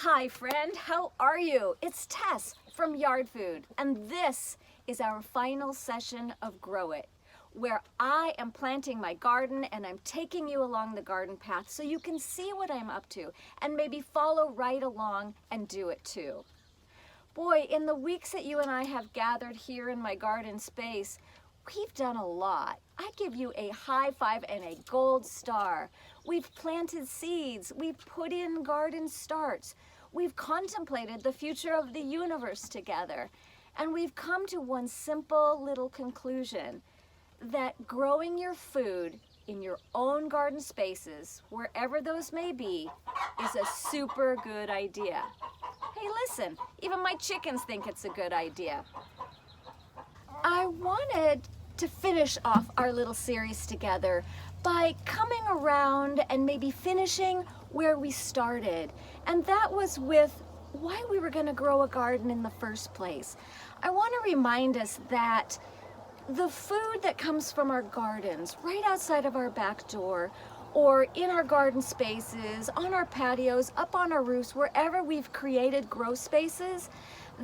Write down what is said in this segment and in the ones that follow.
Hi friend, how are you? It's Tess from Yard Food, and this is our final session of Grow It, where I am planting my garden and I'm taking you along the garden path so you can see what I'm up to and maybe follow right along and do it too. Boy, in the weeks that you and I have gathered here in my garden space, we've done a lot. I give you a high five and a gold star. We've planted seeds, we've put in garden starts, we've contemplated the future of the universe together, and we've come to one simple little conclusion, that growing your food in your own garden spaces, wherever those may be, is a super good idea. Hey, listen, even my chickens think it's a good idea. I wanted to finish off our little series together by coming around and maybe finishing where we started. And that was with why we were going to grow a garden in the first place. I want to remind us that the food that comes from our gardens, right outside of our back door, or in our garden spaces, on our patios, up on our roofs, wherever we've created grow spaces,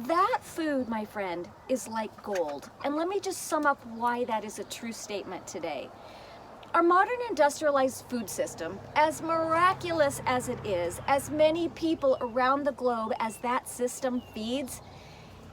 that food, my friend, is like gold. And let me just sum up why that is a true statement today. Our modern industrialized food system, as miraculous as it is, as many people around the globe as that system feeds,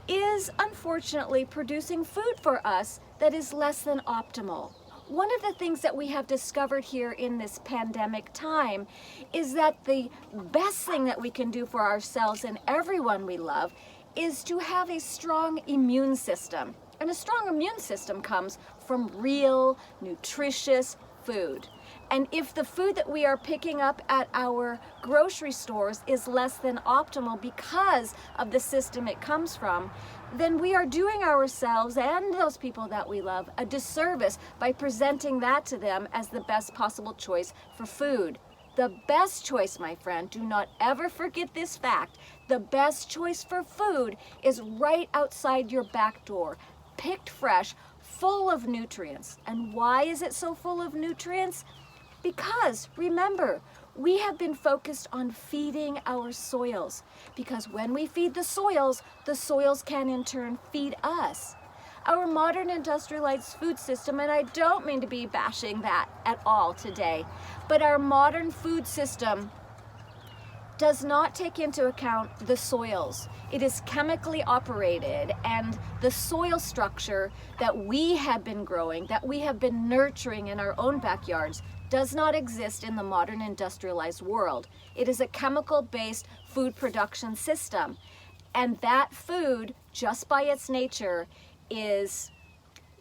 is unfortunately producing food for us that is less than optimal. One of the things that we have discovered here in this pandemic time is that the best thing that we can do for ourselves and everyone we love is to have a strong immune system. And a strong immune system comes from real, nutritious food. And if the food that we are picking up at our grocery stores is less than optimal because of the system it comes from, then we are doing ourselves and those people that we love a disservice by presenting that to them as the best possible choice for food. The best choice, my friend, do not ever forget this fact, the best choice for food is right outside your back door, picked fresh, full of nutrients. And why is it so full of nutrients? Because, remember, we have been focused on feeding our soils, because when we feed the soils can in turn feed us. Our modern industrialized food system, and I don't mean to be bashing that at all today, but our modern food system does not take into account the soils. It is chemically operated, and the soil structure that we have been growing, that we have been nurturing in our own backyards, does not exist in the modern industrialized world. It is a chemical-based food production system, and that food, just by its nature, is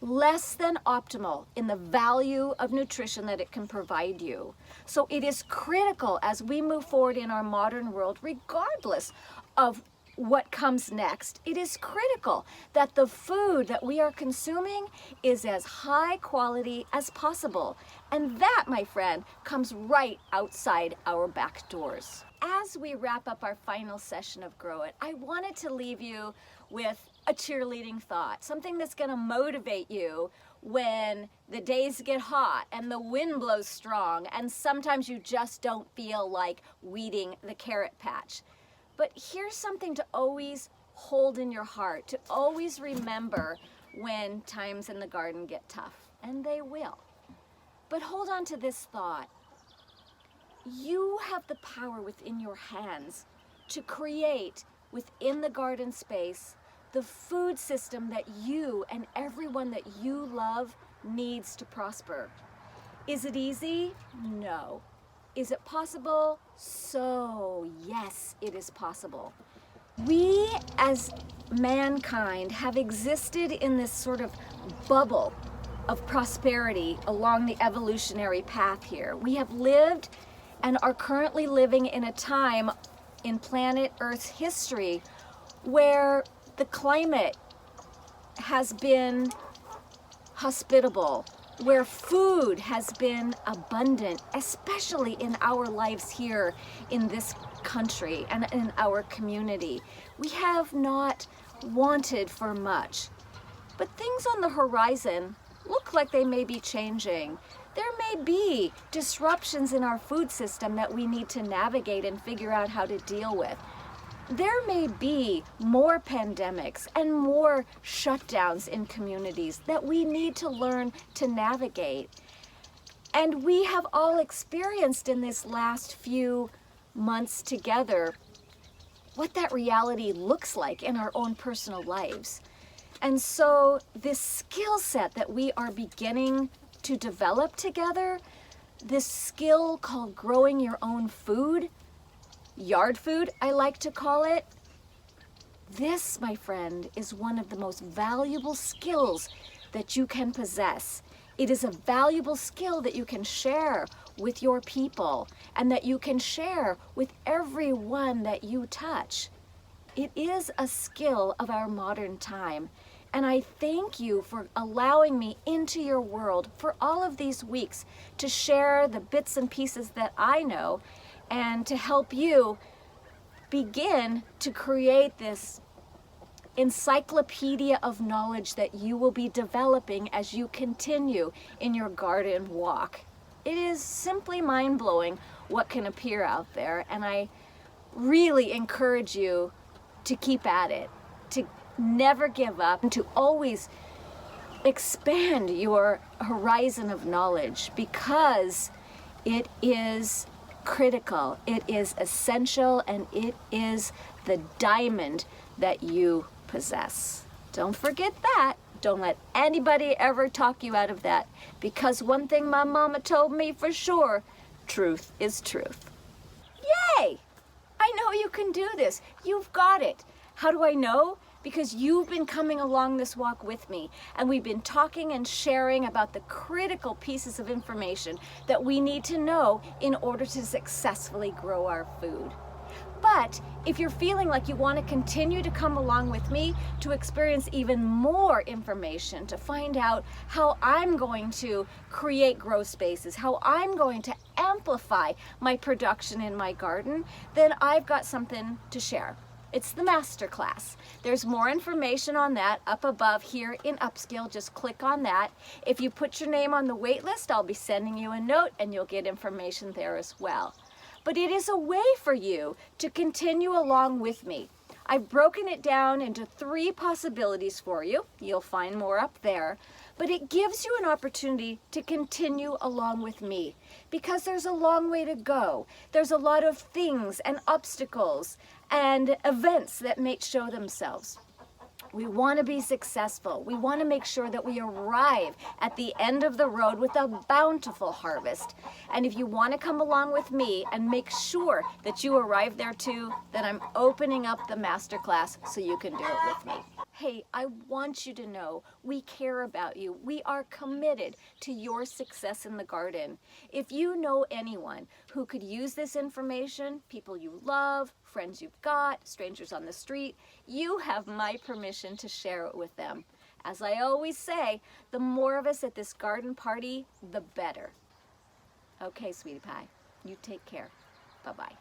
less than optimal in the value of nutrition that it can provide you. So it is critical as we move forward in our modern world, regardless of what comes next, it is critical that the food that we are consuming is as high quality as possible. And that, my friend, comes right outside our back doors. As we wrap up our final session of Grow It, I wanted to leave you with a cheerleading thought, something that's going to motivate you when the days get hot and the wind blows strong and sometimes you just don't feel like weeding the carrot patch. But here's something to always hold in your heart, to always remember when times in the garden get tough, and they will. But hold on to this thought. You have the power within your hands to create within the garden space the food system that you and everyone that you love needs to prosper. Is it easy? No. Is it possible? So yes, it is possible. We as mankind have existed in this sort of bubble of prosperity along the evolutionary path here. We have lived and are currently living in a time in planet Earth's history where the climate has been hospitable, where food has been abundant, especially in our lives here in this country and in our community. We have not wanted for much, but things on the horizon look like they may be changing. There may be disruptions in our food system that we need to navigate and figure out how to deal with. There may be more pandemics and more shutdowns in communities that we need to learn to navigate. And we have all experienced in this last few months together what that reality looks like in our own personal lives. And so this skill set that we are beginning to develop together, this skill called growing your own food, yard food, I like to call it. This, my friend, is one of the most valuable skills that you can possess. It is a valuable skill that you can share with your people and that you can share with everyone that you touch. It is a skill of our modern time. And I thank you for allowing me into your world for all of these weeks to share the bits and pieces that I know and to help you begin to create this encyclopedia of knowledge that you will be developing as you continue in your garden walk. It is simply mind-blowing what can appear out there, and I really encourage you to keep at it, to never give up, and to always expand your horizon of knowledge, because it is critical, it is essential, and it is the diamond that you possess. Don't forget that. Don't let anybody ever talk you out of that, because one thing my mama told me for sure, truth is truth. Yay! I know you can do this. You've got it. How do I know? Because you've been coming along this walk with me, and we've been talking and sharing about the critical pieces of information that we need to know in order to successfully grow our food. But if you're feeling like you want to continue to come along with me to experience even more information, to find out how I'm going to create grow spaces, how I'm going to amplify my production in my garden, then I've got something to share. It's the masterclass. There's more information on that up above here in Upscale. Just click on that. If you put your name on the wait list, I'll be sending you a note and you'll get information there as well. But it is a way for you to continue along with me. I've broken it down into 3 possibilities for you. You'll find more up there. But it gives you an opportunity to continue along with me, because there's a long way to go. There's a lot of things and obstacles and events that may show themselves. We want to be successful. We want to make sure that we arrive at the end of the road with a bountiful harvest. And if you want to come along with me and make sure that you arrive there too, then I'm opening up the masterclass so you can do it with me. Hey, I want you to know we care about you. We are committed to your success in the garden. If you know anyone who could use this information, people you love, friends you've got, strangers on the street, you have my permission to share it with them. As I always say, the more of us at this garden party, the better. Okay, sweetie pie, you take care. Bye-bye.